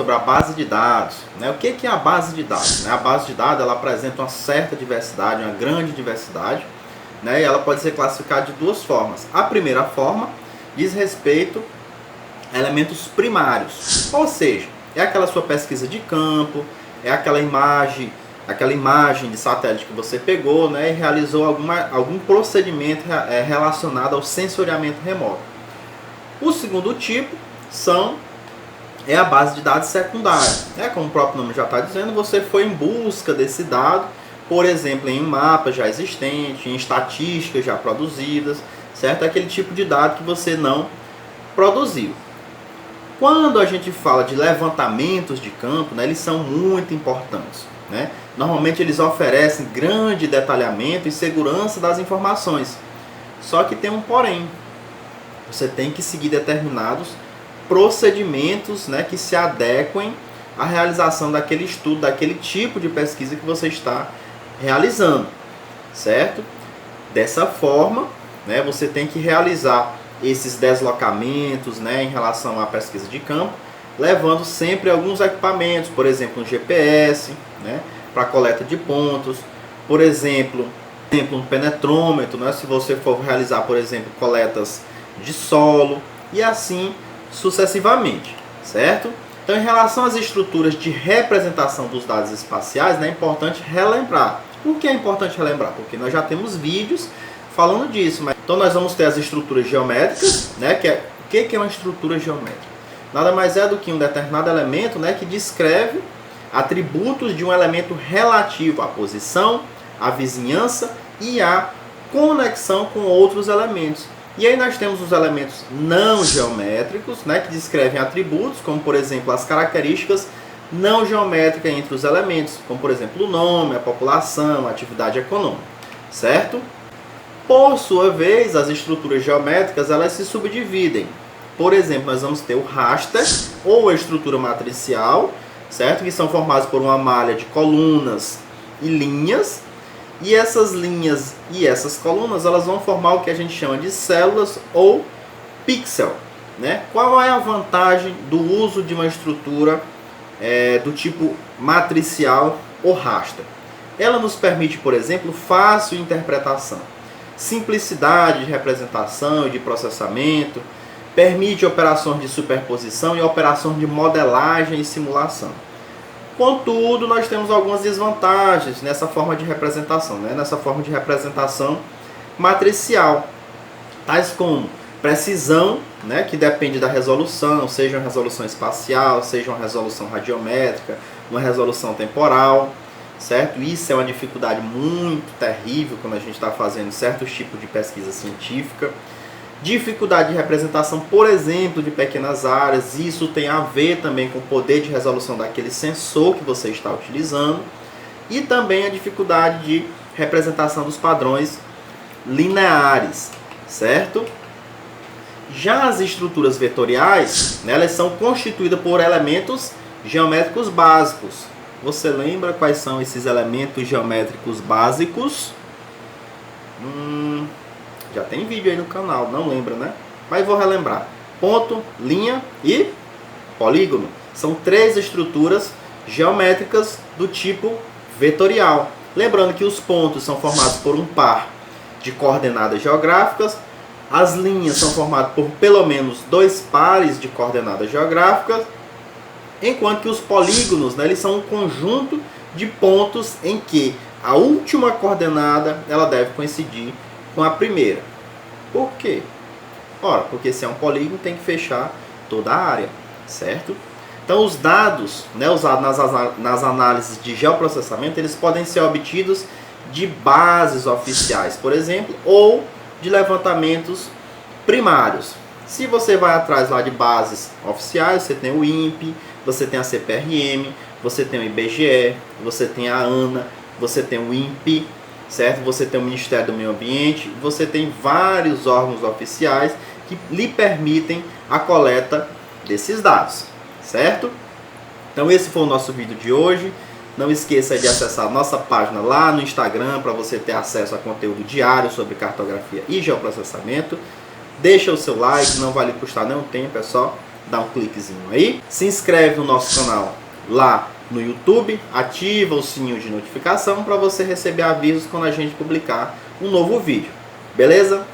sobre a base de dados. Né? O que é a base de dados? Né? A base de dados ela apresenta uma certa diversidade, uma grande diversidade, né? E ela pode ser classificada de duas formas. A primeira forma diz respeito a elementos primários, ou seja, é aquela sua pesquisa de campo, é aquela imagem de satélite que você pegou, né, e realizou algum procedimento relacionado ao sensoriamento remoto. O segundo tipo é a base de dados secundária. Como o próprio nome já está dizendo, você foi em busca desse dado, por exemplo, em mapas já existentes, em estatísticas já produzidas, certo? Aquele tipo de dado que você não produziu. Quando a gente fala de levantamentos de campo, né, eles são muito importantes. Né? Normalmente eles oferecem grande detalhamento e segurança das informações. Só que tem um porém. Você tem que seguir determinados procedimentos, né, que se adequem à realização daquele estudo, daquele tipo de pesquisa que você está realizando, certo? Dessa forma, né, você tem que realizar esses deslocamentos, né, em relação à pesquisa de campo, levando sempre alguns equipamentos, por exemplo, um GPS, né, para coleta de pontos, por exemplo, um penetrômetro, né, se você for realizar, por exemplo, coletas de solo, e assim sucessivamente, certo? Então, em relação às estruturas de representação dos dados espaciais, né, é importante relembrar. Por que é importante relembrar? Porque nós já temos vídeos falando disso. Então, nós vamos ter as estruturas geométricas, né, o que é uma estrutura geométrica? Nada mais é do que um determinado elemento, né, que descreve atributos de um elemento relativo à posição, à vizinhança e à conexão com outros elementos. E aí nós temos os elementos não geométricos, né, que descrevem atributos, como por exemplo as características não geométricas entre os elementos, como por exemplo o nome, a população, a atividade econômica, certo? Por sua vez, as estruturas geométricas elas se subdividem. Por exemplo, nós vamos ter o raster ou a estrutura matricial, certo? Que são formadas por uma malha de colunas e linhas. E essas linhas e essas colunas elas vão formar o que a gente chama de células ou pixel. Né? Qual é a vantagem do uso de uma estrutura do tipo matricial ou raster? Ela nos permite, por exemplo, fácil interpretação, simplicidade de representação e de processamento, permite operações de superposição e operações de modelagem e simulação. Contudo, nós temos algumas desvantagens nessa forma de representação, né? Nessa forma de representação matricial, tais como precisão, né? Que depende da resolução, seja uma resolução espacial, seja uma resolução radiométrica, uma resolução temporal, certo? Isso é uma dificuldade muito terrível quando a gente está fazendo certos tipos de pesquisa científica. Dificuldade de representação, por exemplo, de pequenas áreas, isso tem a ver também com o poder de resolução daquele sensor que você está utilizando, e também a dificuldade de representação dos padrões lineares, certo? Já as estruturas vetoriais, né, elas são constituídas por elementos geométricos básicos. Você lembra quais são esses elementos geométricos básicos? Já tem vídeo aí no canal, não lembra, né? Mas vou relembrar. Ponto, linha e polígono. São três estruturas geométricas do tipo vetorial. Lembrando que os pontos são formados por um par de coordenadas geográficas. As linhas são formadas por pelo menos dois pares de coordenadas geográficas. Enquanto que os polígonos, né, eles são um conjunto de pontos em que a última coordenada ela deve coincidir com a primeira. Por quê? Ora, porque se é um polígono tem que fechar toda a área, certo? Então os dados, né, usados nas análises de geoprocessamento, eles podem ser obtidos de bases oficiais, por exemplo, ou de levantamentos primários. Se você vai atrás lá de bases oficiais, você tem o INPE, você tem a CPRM, você tem o IBGE, você tem a ANA, você tem o INPE, certo? Você tem o Ministério do Meio Ambiente, você tem vários órgãos oficiais que lhe permitem a coleta desses dados, certo? Então esse foi o nosso vídeo de hoje. Não esqueça de acessar a nossa página lá no Instagram para você ter acesso a conteúdo diário sobre cartografia e geoprocessamento. Deixa o seu like, não vai lhe custar nenhum tempo, é só dá um cliquezinho aí. Se inscreve no nosso canal lá no YouTube, ativa o sininho de notificação para você receber avisos quando a gente publicar um novo vídeo. Beleza?